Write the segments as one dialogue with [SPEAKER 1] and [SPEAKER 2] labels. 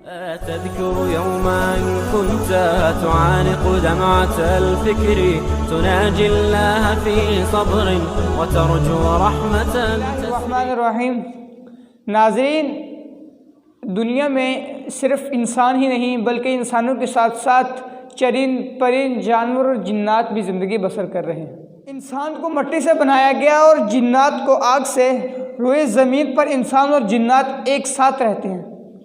[SPEAKER 1] تذكر يوما كنت تعانق دمعة الفكر تناجي الله في صبر وترجو رحمة.
[SPEAKER 2] الرحمن الرحیم. ناظرین، دنیا میں صرف انسان ہی نہیں بلکہ انسانوں کے ساتھ ساتھ چرند پرند جانور اور جنات بھی زندگی بسر کر رہے ہیں. انسان کو مٹی سے بنایا گیا اور جنات کو آگ سے. روئے زمین پر انسان اور جنات ایک ساتھ رہتے ہیں.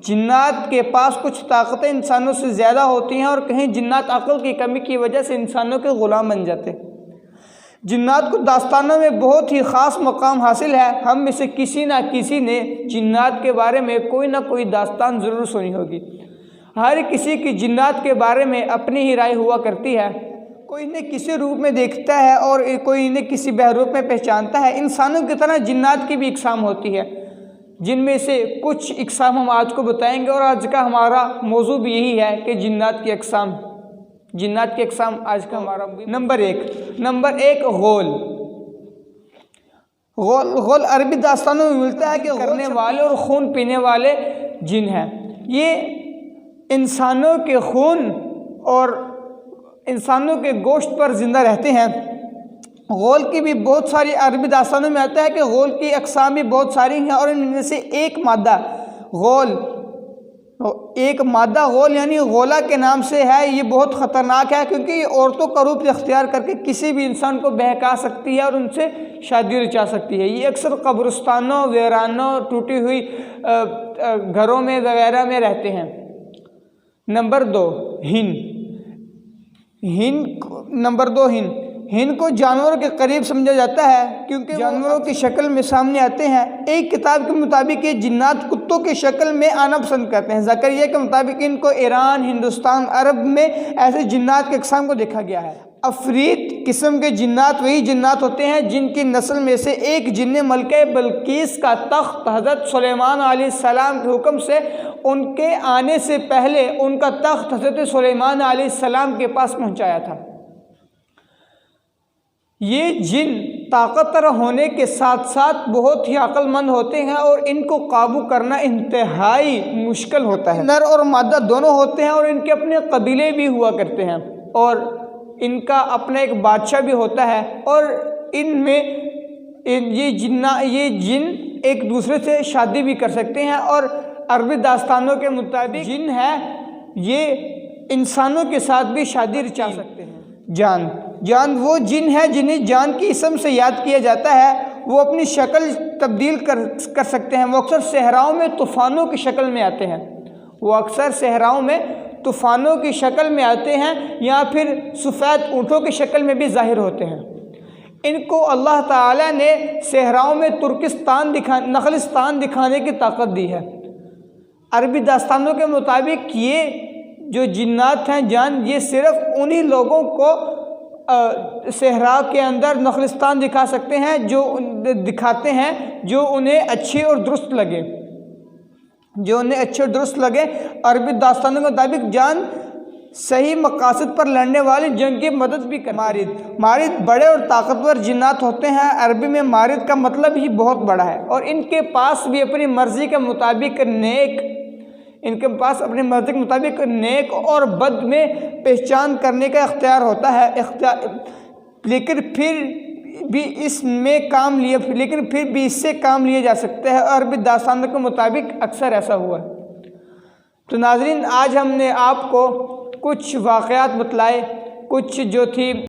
[SPEAKER 2] جنات کے پاس کچھ طاقتیں انسانوں سے زیادہ ہوتی ہیں اور کہیں جنات عقل کی کمی کی وجہ سے انسانوں کے غلام بن جاتے ہیں. جنات کو داستانوں میں بہت ہی خاص مقام حاصل ہے. ہم میں سے کسی نہ کسی نے جنات کے بارے میں کوئی نہ کوئی داستان ضرور سنی ہوگی. ہر کسی کی جنات کے بارے میں اپنی ہی رائے ہوا کرتی ہے. کوئی انہیں کسی روپ میں دیکھتا ہے اور کوئی انہیں کسی بحروپ میں پہچانتا ہے. انسانوں کی طرح جنات کی بھی اقسام ہوتی ہے، جن میں سے کچھ اقسام ہم آج کو بتائیں گے. اور آج کا ہمارا موضوع بھی یہی ہے کہ جنات کی اقسام. جنات کی اقسام آج کا ہمارا نمبر ایک غول. غول عربی داستانوں میں ملتا ہے کہ کرنے والے اور خون پینے والے جن ہیں. یہ انسانوں کے خون اور انسانوں کے گوشت پر زندہ رہتے ہیں. غول کی بھی بہت ساری عربی داستانوں میں آتا ہے کہ غول کی اقسام بھی بہت ساری ہیں، اور ان میں سے ایک مادہ غول یعنی غولہ کے نام سے ہے. یہ بہت خطرناک ہے کیونکہ یہ عورتوں کا روپ اختیار کر کے کسی بھی انسان کو بہکا سکتی ہے اور ان سے شادی رچا سکتی ہے. یہ اکثر قبرستانوں، ویرانوں، ٹوٹی ہوئی گھروں میں وغیرہ میں رہتے ہیں. نمبر دو ہن کو جانوروں کے قریب سمجھا جاتا ہے کیونکہ جانوروں کی شکل میں سامنے آتے ہیں. ایک کتاب کے مطابق یہ جنات کتوں کی شکل میں آنا پسند کرتے ہیں. زکریا کے مطابق ان کو ایران، ہندوستان، عرب میں ایسے جنات کے اقسام کو دیکھا گیا ہے. افریت قسم کے جنات وہی جنات ہوتے ہیں جن کی نسل میں سے ایک جن نے ملکہ بلقیس کا تخت حضرت سلیمان علیہ السلام کے حکم سے ان کے آنے سے پہلے ان کا تخت حضرت سلیمان علیہ السلام کے پاس پہنچایا تھا. یہ جن طاقتور ہونے کے ساتھ ساتھ بہت ہی عقل مند ہوتے ہیں اور ان کو قابو کرنا انتہائی مشکل ہوتا ہے. نر اور مادہ دونوں ہوتے ہیں اور ان کے اپنے قبیلے بھی ہوا کرتے ہیں اور ان کا اپنا ایک بادشاہ بھی ہوتا ہے. اور ان میں یہ جن ایک دوسرے سے شادی بھی کر سکتے ہیں. اور عربی داستانوں کے مطابق جن ہے یہ انسانوں کے ساتھ بھی شادی رچا سکتے ہیں. جان وہ جن ہے جنہیں جان کی اسم سے یاد کیا جاتا ہے. وہ اپنی شکل تبدیل کر سکتے ہیں. وہ اکثر صحراؤں میں طوفانوں کی شکل میں آتے ہیں یا پھر سفید اونٹوں کی شکل میں بھی ظاہر ہوتے ہیں. ان کو اللہ تعالیٰ نے صحراؤں میں نخلستان دکھانے کی طاقت دی ہے. عربی داستانوں کے مطابق یہ جو جنات ہیں یہ صرف انہی لوگوں کو صحرا کے اندر نخلستان دکھاتے ہیں جو انہیں اچھے اور درست لگے. عربی داستانوں کے مطابق جان صحیح مقاصد پر لڑنے والی جنگ کی مدد بھی کرتے ہیں. مارد بڑے اور طاقتور جنات ہوتے ہیں. عربی میں مارد کا مطلب ہی بہت بڑا ہے اور ان کے پاس بھی اپنی مرضی کے مطابق نیک اور بد میں پہچان کرنے کا اختیار ہوتا ہے. لیکن پھر بھی اس سے کام لیا جا سکتا ہے. عربی داستانوں کے مطابق اکثر ایسا ہوا ہے. تو ناظرین، آج ہم نے آپ کو کچھ واقعات بتلائے، کچھ جو تھی